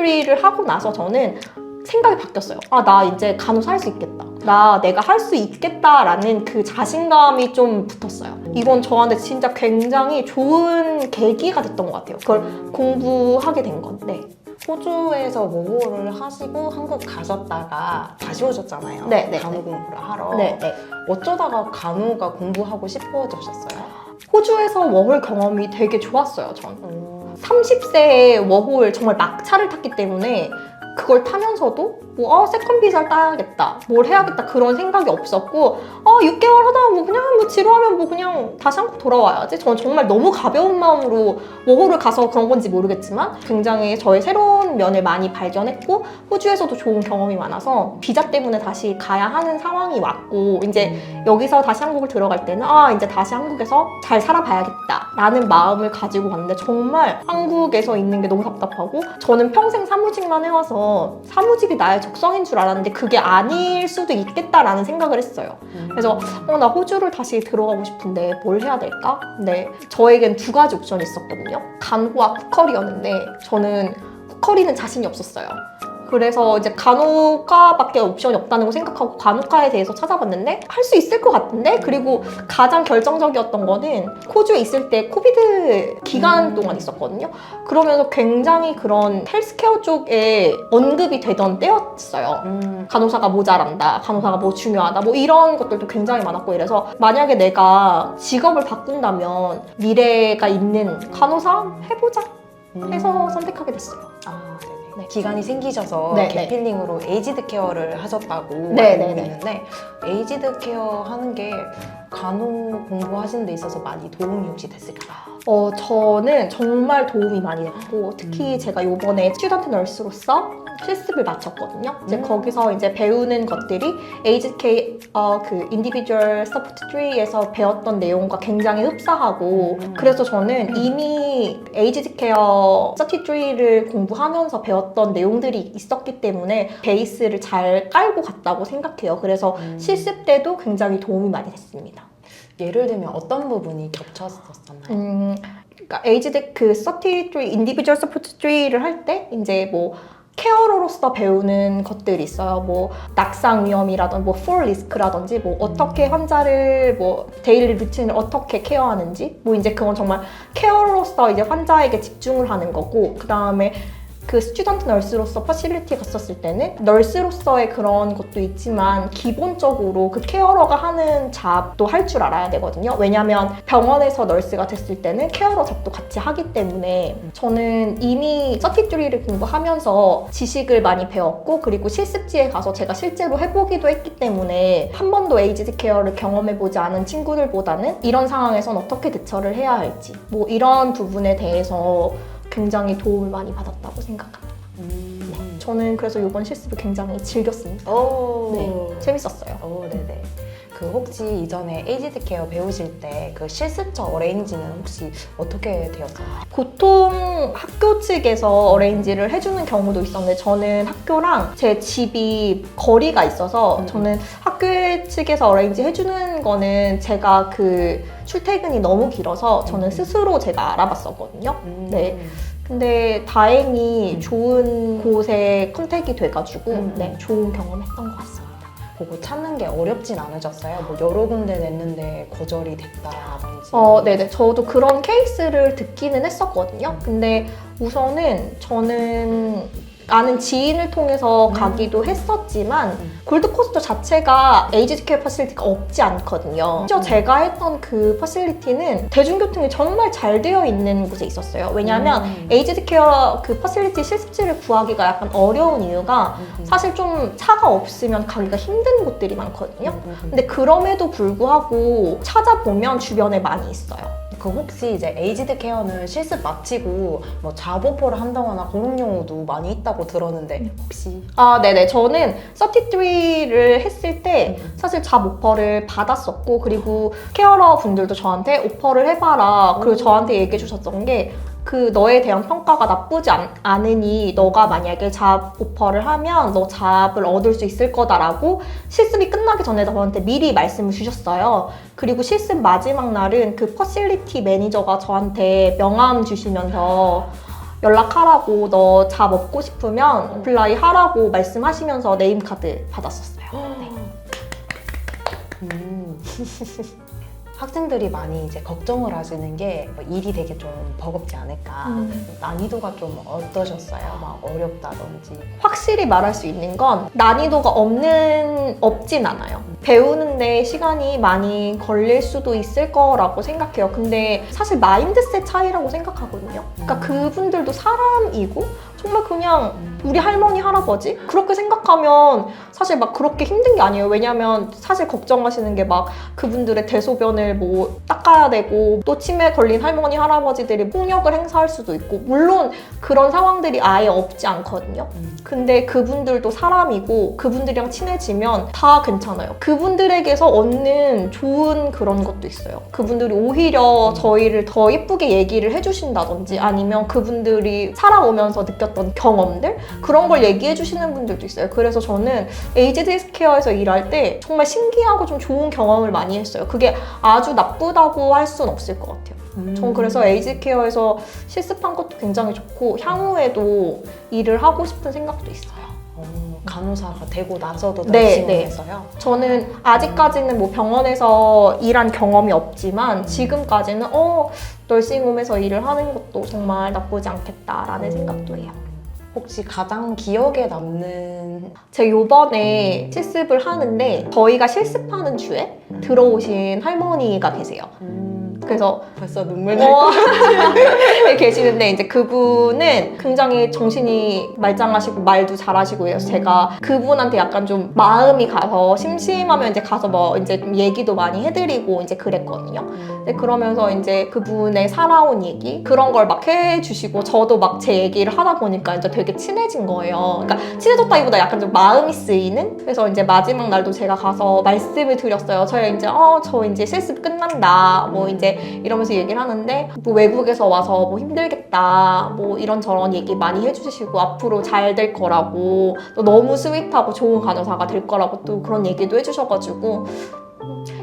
33를 하고 나서 저는 생각이 바뀌었어요. 아, 나 이제 간호사 할 수 있겠다. 내가 할 수 있겠다라는 그 자신감이 좀 붙었어요. 이건 저한테 진짜 굉장히 좋은 계기가 됐던 것 같아요. 그걸 공부하게 된 건데. 호주에서 모호를 하시고 한국 가셨다가 다시 오셨잖아요. 네. 간호 공부를 하러. 네. 어쩌다가 간호가 공부하고 싶어지셨어요? 호주에서 워홀 경험이 되게 좋았어요, 전. 30세에 워홀 정말 막차를 탔기 때문에 그걸 타면서도 세컨 비자를 따야겠다, 뭘 해야겠다 그런 생각이 없었고 6개월 하다가 그냥 지루하면 그냥 다시 한국 돌아와야지. 저는 정말 너무 가벼운 마음으로 워홀을 가서 그런 건지 모르겠지만 굉장히 저의 새로운 면을 많이 발견했고 호주에서도 좋은 경험이 많아서 비자 때문에 다시 가야 하는 상황이 왔고 이제 여기서 다시 한국을 들어갈 때는 이제 다시 한국에서 잘 살아봐야겠다 라는 마음을 가지고 갔는데 정말 한국에서 있는 게 너무 답답하고 저는 평생 사무직만 해와서 사무직이 나의 적성인 줄 알았는데 그게 아닐 수도 있겠다라는 생각을 했어요. 그래서 나 호주를 다시 들어가고 싶은데 뭘 해야 될까? 근데 저에겐 두 가지 옵션이 있었거든요. 간호와 후커리였는데 저는 후커리는 자신이 없었어요. 그래서 이제 간호과밖에 옵션이 없다는 걸 생각하고 간호과에 대해서 찾아봤는데 할 수 있을 것 같은데, 그리고 가장 결정적이었던 거는 호주에 있을 때 코비드 기간 동안 있었거든요. 그러면서 굉장히 그런 헬스케어 쪽에 언급이 되던 때였어요. 간호사가 모자란다, 간호사가 뭐 중요하다, 뭐 이런 것들도 굉장히 많았고 이래서 만약에 내가 직업을 바꾼다면 미래가 있는 간호사 해보자 해서 선택하게 됐어요. 네. 기간이 생기셔서 네, 개필링으로 에이지드 케어를 하셨다고 네, 알고 네, 있는데 에이지드 케어 하는 게 간호 공부하시는 데 있어서 많이 도움이 혹시 됐을까요? 저는 정말 도움이 많이 됐고 특히 제가 요번에 스튜던트 널스로서 실습을 마쳤거든요. 이제 거기서 이제 배우는 것들이 에이지드 케어 그 인디비주얼 서포트 트리에서 배웠던 내용과 굉장히 흡사하고 그래서 저는 이미 에이지드 케어 33를 공부하면서 배웠던 내용들이 있었기 때문에 베이스를 잘 깔고 갔다고 생각해요. 그래서 실습 때도 굉장히 도움이 많이 됐습니다. 예를 들면 어떤 부분이 겹쳤었나요? 그러니까 에이지드 그 33 인디비주얼 서포트 트리를 할 때 이제 뭐 케어러로서 배우는 것들이 있어요. 뭐 낙상 위험이라든지 뭐 fall risk라든지 뭐 어떻게 환자를 뭐 데일리 루틴을 어떻게 케어하는지 뭐 이제 그건 정말 케어로서 이제 환자에게 집중을 하는 거고, 그 다음에 그 스튜던트 널스로서 퍼실리티 갔었을 때는 널스로서의 그런 것도 있지만 기본적으로 그 케어러가 하는 잡도 할 줄 알아야 되거든요. 왜냐면 병원에서 널스가 됐을 때는 케어러 잡도 같이 하기 때문에 저는 이미 33를 공부하면서 지식을 많이 배웠고 그리고 실습지에 가서 제가 실제로 해보기도 했기 때문에 한 번도 에이지드 케어를 경험해보지 않은 친구들보다는 이런 상황에선 어떻게 대처를 해야 할지 뭐 이런 부분에 대해서 굉장히 도움을 많이 받았다고 생각합니다. 네. 저는 그래서 이번 실습을 굉장히 즐겼습니다. 네, 재밌었어요. 네네. 그 혹시 이전에 에이지드 케어 배우실 때 그 실습처 어레인지는 혹시 어떻게 되었어요? 보통 학교 측에서 어레인지를 해주는 경우도 있었는데 저는 학교랑 제 집이 거리가 있어서 저는 학교 측에서 어레인지 해주는 거는 제가 그 출퇴근이 너무 길어서 저는 스스로 제가 알아봤었거든요. 네. 근데 다행히 좋은 곳에 컨택이 돼가지고 네, 좋은 경험했던 것 같습니다. 그거 찾는 게 어렵진 않으셨어요? 뭐 여러 군데 냈는데 거절이 됐다라든지. 네네. 저도 그런 케이스를 듣기는 했었거든요. 근데 우선은 저는 아는 지인을 통해서 가기도 했었지만 골드코스트 자체가 에이지드 케어 퍼실리티가 없지 않거든요. 심지어 제가 했던 그 퍼실리티는 대중교통이 정말 잘 되어 있는 곳에 있었어요. 왜냐하면 에이지드 케어 그 퍼실리티 실습지를 구하기가 약간 어려운 이유가 사실 좀 차가 없으면 가기가 힘든 곳들이 많거든요. 근데 그럼에도 불구하고 찾아보면 주변에 많이 있어요. 그 혹시 이제 에이지드 케어는 실습 마치고 뭐 잡오퍼를 한다거나 그런 경우도 많이 있다고 들었는데 혹시? 네네. 저는 33를 했을 때 사실 잡 오퍼를 받았었고 그리고 케어러 분들도 저한테 오퍼를 해봐라. 그리고 저한테 얘기해 주셨던 게 그 너에 대한 평가가 나쁘지 않으니 너가 만약에 잡 오퍼를 하면 너 잡을 얻을 수 있을 거다라고 실습이 끝나기 전에 저한테 미리 말씀을 주셨어요. 그리고 실습 마지막 날은 그 퍼실리티 매니저가 저한테 명함 주시면서 연락하라고 너 잡 먹고 싶으면 어플라이 하라고 말씀하시면서 네임카드 받았었어요. 네. 학생들이 많이 이제 걱정을 하시는 게 일이 되게 좀 버겁지 않을까. 난이도가 좀 어떠셨어요? 막 어렵다든지. 확실히 말할 수 있는 건 난이도가 없진 않아요. 배우는데 시간이 많이 걸릴 수도 있을 거라고 생각해요. 근데 사실 마인드셋 차이라고 생각하거든요. 그러니까 그분들도 사람이고 정말 그냥 우리 할머니, 할아버지? 그렇게 생각하면 사실 막 그렇게 힘든 게 아니에요. 왜냐면 사실 걱정하시는 게 막 그분들의 대소변을 뭐 닦아야 되고 또 치매 걸린 할머니, 할아버지들이 폭력을 행사할 수도 있고 물론 그런 상황들이 아예 없지 않거든요. 근데 그분들도 사람이고 그분들이랑 친해지면 다 괜찮아요. 그분들에게서 얻는 좋은 그런 것도 있어요. 그분들이 오히려 저희를 더 예쁘게 얘기를 해주신다든지 아니면 그분들이 살아오면서 느꼈던 경험들 그런 걸 얘기해 주시는 분들도 있어요. 그래서 저는 에이지드 케어에서 일할 때 정말 신기하고 좀 좋은 경험을 많이 했어요. 그게 아주 나쁘다고 할 수는 없을 것 같아요. 전 그래서 에이지드 케어에서 실습한 것도 굉장히 좋고 향후에도 일을 하고 싶은 생각도 있어요. 간호사가 되고 나서도 네, 너싱홈에서요? 저는 아직까지는 뭐 병원에서 일한 경험이 없지만 지금까지는 널싱홈에서 일을 하는 것도 정말 나쁘지 않겠다라는 생각도 해요. 혹시 가장 기억에 남는 제가 요번에 실습을 하는데 저희가 실습하는 주에 들어오신 할머니가 계세요. 그래서 벌써 눈물 날 것 계시는데 이제 그분은 굉장히 정신이 말짱하시고 말도 잘하시고 이래서 제가 그분한테 약간 좀 마음이 가서 심심하면 이제 가서 뭐 이제 좀 얘기도 많이 해드리고 이제 그랬거든요. 근데 그러면서 이제 그분의 살아온 얘기 그런 걸 막 해주시고 저도 막 제 얘기를 하다 보니까 이제 되게 친해진 거예요. 그러니까 친해졌다기보다 약간 좀 마음이 쓰이는? 그래서 이제 마지막 날도 제가 가서 말씀을 드렸어요. 저희 이제 저 이제 실습 끝난다. 뭐 이제 이러면서 얘기를 하는데 뭐 외국에서 와서 뭐 힘들겠다 뭐 이런저런 얘기 많이 해주시고 앞으로 잘 될 거라고 또 너무 스윗하고 좋은 간호사가 될 거라고 또 그런 얘기도 해주셔가지고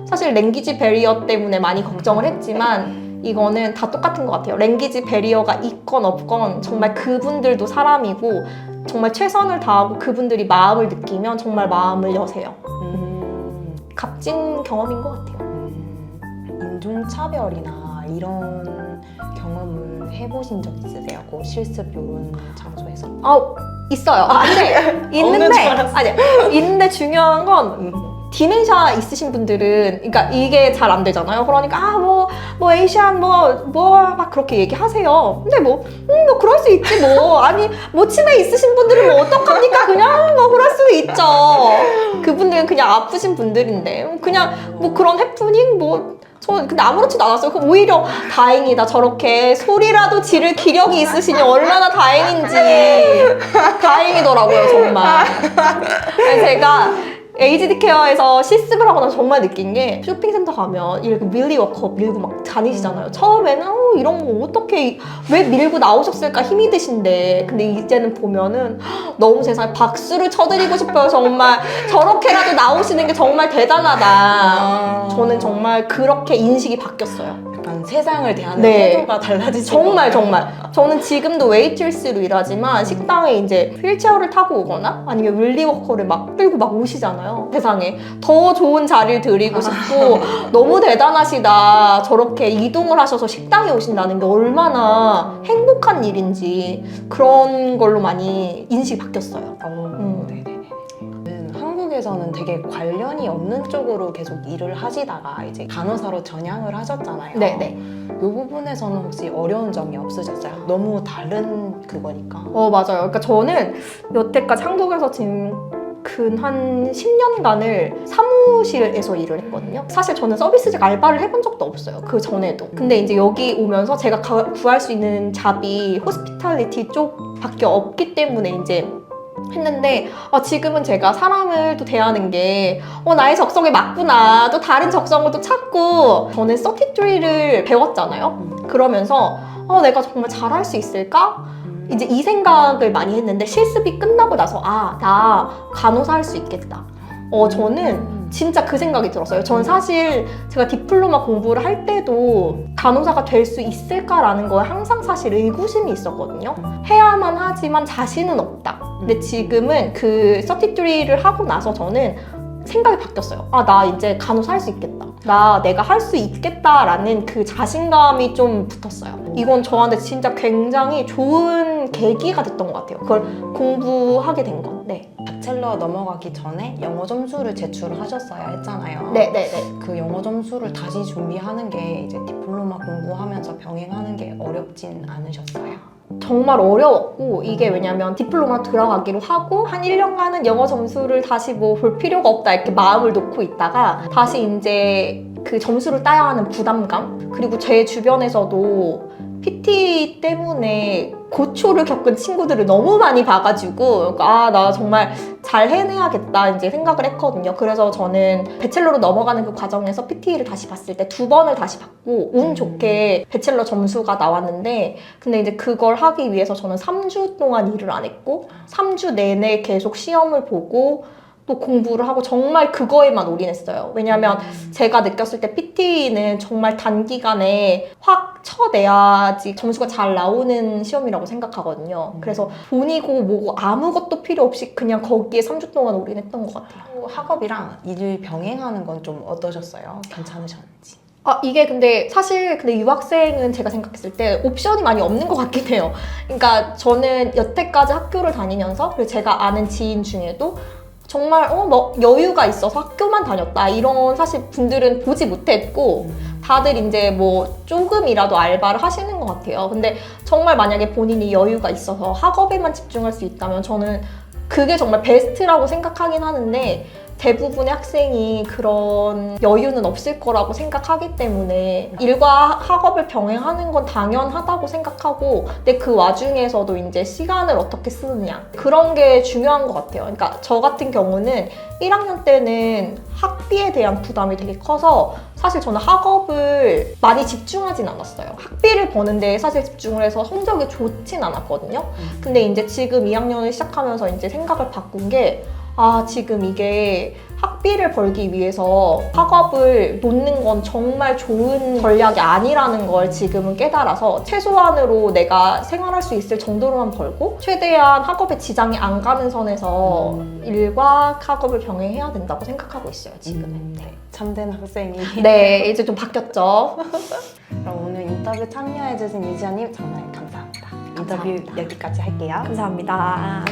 사실 랭귀지 베리어 때문에 많이 걱정을 했지만 이거는 다 똑같은 것 같아요. 랭귀지 베리어가 있건 없건 정말 그분들도 사람이고 정말 최선을 다하고 그분들이 마음을 느끼면 정말 마음을 여세요. 값진 경험인 것 같아요. 인종차별이나 이런 경험을 해보신 적 있으세요? 그 실습 이런 장소에서? 있어요. 근데 있는데 중요한 건 디멘샤 있으신 분들은 그러니까 이게 잘 안 되잖아요. 그러니까 뭐 에이시안 막 그렇게 얘기하세요. 근데 뭐 그럴 수 있지 뭐. 아니 뭐 치매 있으신 분들은 뭐 어떡합니까? 그냥 뭐 그럴 수도 있죠. 그분들은 그냥 아프신 분들인데 그냥 뭐 그런 해프닝 근데 아무렇지도 않았어요. 그럼 오히려 다행이다. 저렇게 소리라도 지를 기력이 있으시니 얼마나 다행인지. 다행이더라고요, 정말. 제가 에이지드 케어에서 실습을 하고 나서 정말 느낀 게 쇼핑센터 가면 이렇게 밀리워커 밀고 막 다니시잖아요. 처음에는 이런 거 어떻게 왜 밀고 나오셨을까 힘이 드신데 근데 이제는 보면은 너무 세상에 박수를 쳐드리고 싶어요. 정말 저렇게라도 나오시는 게 정말 대단하다. 저는 정말 그렇게 인식이 바뀌었어요. 약간 세상을 대하는 네. 태도가 달라지죠. 정말 저는 지금도 웨이트리스로 일하지만 식당에 이제 휠체어를 타고 오거나 아니면 윌리워커를 막 끌고 막 오시잖아요. 세상에 더 좋은 자리를 드리고 싶고 너무 대단하시다. 저렇게 이동을 하셔서 식당에 오신다는 게 얼마나 행복한 일인지 그런 걸로 많이 인식이 바뀌었어요. 한국에서는 되게 관련이 없는 쪽으로 계속 일을 하시다가 이제 간호사로 전향을 하셨잖아요. 네네. 이 부분에서는 혹시 어려운 점이 없으셨어요? 너무 다른 그거니까. 맞아요. 그러니까 저는 여태까지 한국에서 지금 한 10년간을 사무실에서 일을 했거든요. 사실 저는 서비스직 알바를 해본 적도 없어요. 그 전에도. 근데 이제 여기 오면서 제가 구할 수 있는 잡이 호스피탈리티 쪽밖에 없기 때문에 이제 했는데 지금은 제가 사람을 또 대하는 게 나의 적성에 맞구나. 또 다른 적성을 또 찾고 저는 33를 배웠잖아요. 그러면서 내가 정말 잘할 수 있을까? 이제 이 생각을 많이 했는데 실습이 끝나고 나서 나 간호사 할 수 있겠다. 저는 진짜 그 생각이 들었어요. 전 사실 제가 디플로마 공부를 할 때도 간호사가 될 수 있을까라는 거에 항상 사실 의구심이 있었거든요. 해야만 하지만 자신은 없다. 근데 지금은 그 33를 하고 나서 저는 생각이 바뀌었어요. 아, 나 이제 간호사 할 수 있겠다. 내가 할 수 있겠다라는 그 자신감이 좀 붙었어요. 이건 저한테 진짜 굉장히 좋은 계기가 됐던 것 같아요. 그걸 공부하게 된 건. 네. 바첼러 넘어가기 전에 영어 점수를 제출하셨어야 했잖아요. 네네네. 그 영어 점수를 다시 준비하는 게 이제 디플로마 공부하면서 병행하는 게 어렵진 않으셨어요? 정말 어려웠고, 이게 왜냐면 디플로마 들어가기로 하고 한 1년간은 영어 점수를 다시 뭐 볼 필요가 없다 이렇게 마음을 놓고 있다가 다시 이제 그 점수를 따야 하는 부담감, 그리고 제 주변에서도 PT 때문에 고초를 겪은 친구들을 너무 많이 봐가지고 나 정말 잘 해내야겠다 이제 생각을 했거든요. 그래서 저는 배첼러로 넘어가는 그 과정에서 PT를 다시 봤을 때 2번을 다시 봤고 운 좋게 배첼러 점수가 나왔는데, 근데 이제 그걸 하기 위해서 저는 3주 동안 일을 안 했고 3주 내내 계속 시험을 보고 또 공부를 하고 정말 그거에만 올인했어요. 왜냐면 제가 느꼈을 때 PT는 정말 단기간에 확 쳐내야지 점수가 잘 나오는 시험이라고 생각하거든요. 그래서 돈이고 뭐고 아무것도 필요 없이 그냥 거기에 3주 동안 올인했던 것 같아요. 학업이랑 일을 병행하는 건 좀 어떠셨어요? 괜찮으셨는지? 이게 근데 사실 유학생은 제가 생각했을 때 옵션이 많이 없는 것 같긴 해요. 그러니까 저는 여태까지 학교를 다니면서 그리고 제가 아는 지인 중에도 정말 뭐 여유가 있어서 학교만 다녔다 이런 사실 분들은 보지 못했고 다들 이제 뭐 조금이라도 알바를 하시는 것 같아요. 근데 정말 만약에 본인이 여유가 있어서 학업에만 집중할 수 있다면 저는 그게 정말 베스트라고 생각하긴 하는데, 대부분의 학생이 그런 여유는 없을 거라고 생각하기 때문에 일과 학업을 병행하는 건 당연하다고 생각하고, 근데 그 와중에서도 이제 시간을 어떻게 쓰느냐 그런 게 중요한 것 같아요. 그러니까 저 같은 경우는 1학년 때는 학비에 대한 부담이 되게 커서 사실 저는 학업을 많이 집중하진 않았어요. 학비를 버는데 사실 집중을 해서 성적이 좋진 않았거든요. 근데 이제 지금 2학년을 시작하면서 이제 생각을 바꾼 게, 지금 이게 학비를 벌기 위해서 학업을 놓는 건 정말 좋은 전략이 아니라는 걸 지금은 깨달아서 최소한으로 내가 생활할 수 있을 정도로만 벌고 최대한 학업에 지장이 안 가는 선에서 일과 학업을 병행해야 된다고 생각하고 있어요, 지금은. 네. 참된 학생이. 네, 이제 좀 바뀌었죠. 그럼 오늘 인터뷰 참여해주신 이지아님 정말 감사합니다. 인터뷰 감사합니다. 여기까지 할게요. 감사합니다.